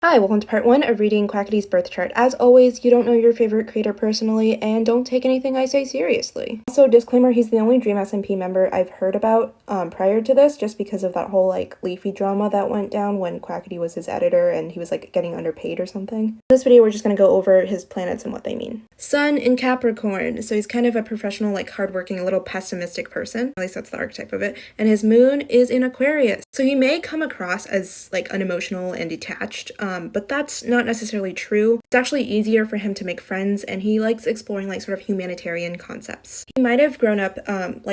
Hi, welcome to part 1 of reading Quackity's birth chart. As always, you don't know your favorite creator personally, and don't take anything I say seriously. Also, disclaimer, he's the only Dream SMP member I've heard about prior to this, just because of that whole, Leafy drama that went down when Quackity was his editor and he was, getting underpaid or something. In this video, we're just gonna go over his planets and what they mean. Sun in Capricorn, so he's kind of a professional, hardworking, a little pessimistic person. At least that's the archetype of it. And his moon is in Aquarius. So he may come across as, unemotional and detached, but that's not necessarily true. It's actually easier for him to make friends, and he likes exploring sort of humanitarian concepts. He might have grown up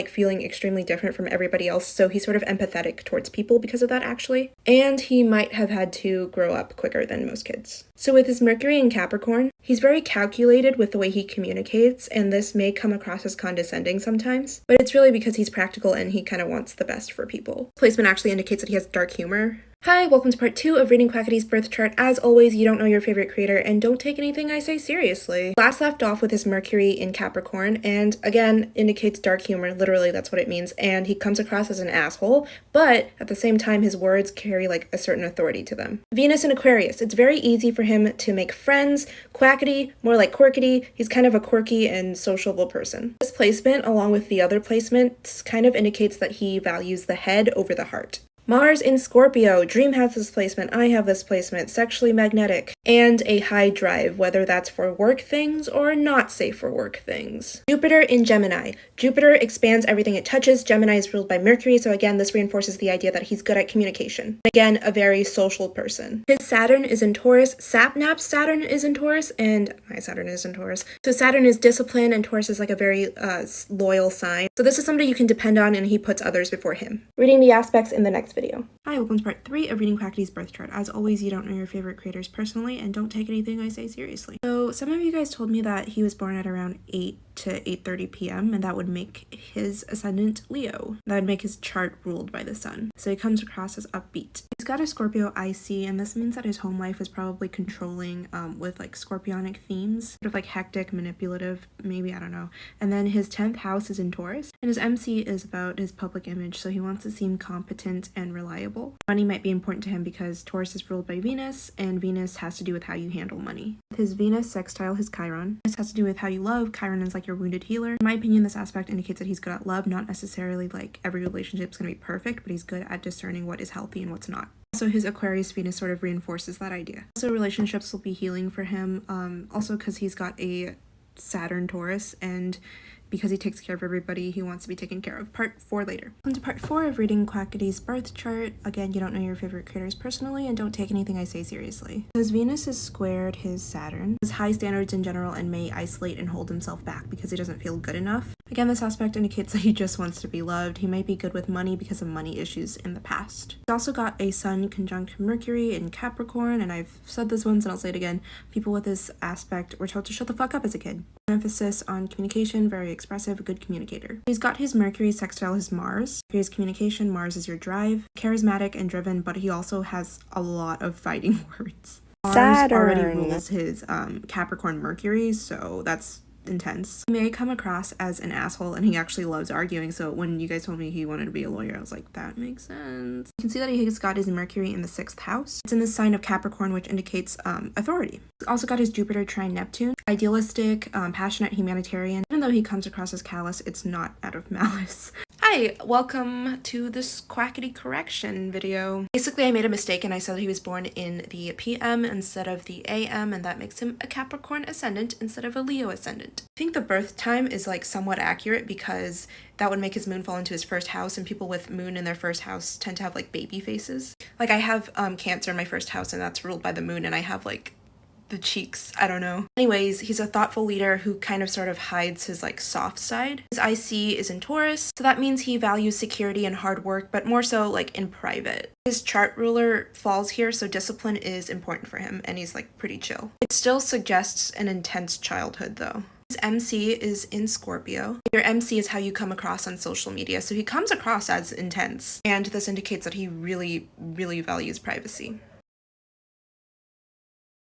feeling extremely different from everybody else, so he's sort of empathetic towards people because of that actually. And he might have had to grow up quicker than most kids. So with his Mercury in Capricorn, he's very calculated with the way he communicates, and this may come across as condescending sometimes, but it's really because he's practical and he kind of wants the best for people. Placement actually indicates that he has dark humor. Hi, welcome to part 2 of reading Quackity's birth chart. As always, you don't know your favorite creator, and don't take anything I say seriously. Last left off with his Mercury in Capricorn, and again, indicates dark humor, literally that's what it means, and he comes across as an asshole, but at the same time, his words carry a certain authority to them. Venus in Aquarius, it's very easy for him to make friends. Quackity, more like quirkity, he's kind of a quirky and sociable person. This placement, along with the other placements, kind of indicates that he values the head over the heart. Mars in Scorpio, Dream has this placement, I have this placement, sexually magnetic, and a high drive, whether that's for work things or not safe for work things. Jupiter in Gemini, Jupiter expands everything it touches. Gemini is ruled by Mercury, so again, this reinforces the idea that he's good at communication. Again, a very social person. His Saturn is in Taurus, Sapnap's Saturn is in Taurus, and my Saturn is in Taurus. So Saturn is discipline, and Taurus is a very loyal sign. So this is somebody you can depend on, and he puts others before him. Reading the aspects in the next video. Hi, welcome to part 3 of reading Quackity's birth chart. As always, you don't know your favorite creators personally, and don't take anything I say seriously. So some of you guys told me that he was born at around 8 to 8:30 p.m. and that would make his ascendant Leo. That would make his chart ruled by the sun. So he comes across as upbeat. He's got a Scorpio IC, and this means that his home life is probably controlling with scorpionic themes, sort of hectic, manipulative, maybe, I don't know. And then his 10th house is in Taurus, and his MC is about his public image, so he wants to seem competent and reliable. Money might be important to him because Taurus is ruled by Venus, and Venus has to do with how you handle money. His Venus sextile his Chiron. This has to do with how you love. Chiron is your wounded healer. In my opinion, this aspect indicates that he's good at love, not necessarily every relationship's gonna be perfect, but he's good at discerning what is healthy and what's not. Also, his Aquarius Venus sort of reinforces that idea. Also, relationships will be healing for him, also because he's got a Saturn Taurus, and because he takes care of everybody, he wants to be taken care of. Part 4 later. On to part 4 of reading Quackity's birth chart. Again, you don't know your favorite creators personally, and don't take anything I say seriously. His Venus is squared his Saturn. He has high standards in general and may isolate and hold himself back because he doesn't feel good enough. Again, this aspect indicates that he just wants to be loved. He might be good with money because of money issues in the past. He's also got a Sun conjunct Mercury in Capricorn, and I've said this once and I'll say it again. People with this aspect were told to shut the fuck up as a kid. Emphasis on communication, very expressive, a good communicator. He's got his Mercury sextile his Mars. Here's communication, Mars is your drive. Charismatic and driven, but he also has a lot of fighting words. Mars already rules his Capricorn Mercury, so that's intense. He may come across as an asshole, and he actually loves arguing, so when you guys told me he wanted to be a lawyer, I was like, that makes sense. You can see that he's got his Mercury in the 6th house. It's in the sign of Capricorn, which indicates authority. He's also got his Jupiter trine Neptune. Idealistic, passionate, humanitarian. Even though he comes across as callous, it's not out of malice. Hi, welcome to this Quackity correction video. Basically, I made a mistake and I said he was born in the PM instead of the AM, and that makes him a Capricorn ascendant instead of a Leo ascendant. I think the birth time is somewhat accurate because that would make his moon fall into his 1st house, and people with moon in their 1st house tend to have baby faces. I have Cancer in my 1st house, and that's ruled by the moon, and I have the cheeks, I don't know. Anyways, he's a thoughtful leader who kind of sort of hides his soft side. His IC is in Taurus, so that means he values security and hard work, but more so in private. His chart ruler falls here, so discipline is important for him, and he's pretty chill. It still suggests an intense childhood though. His MC is in Scorpio. Your MC is how you come across on social media, so he comes across as intense, and this indicates that he really, really values privacy.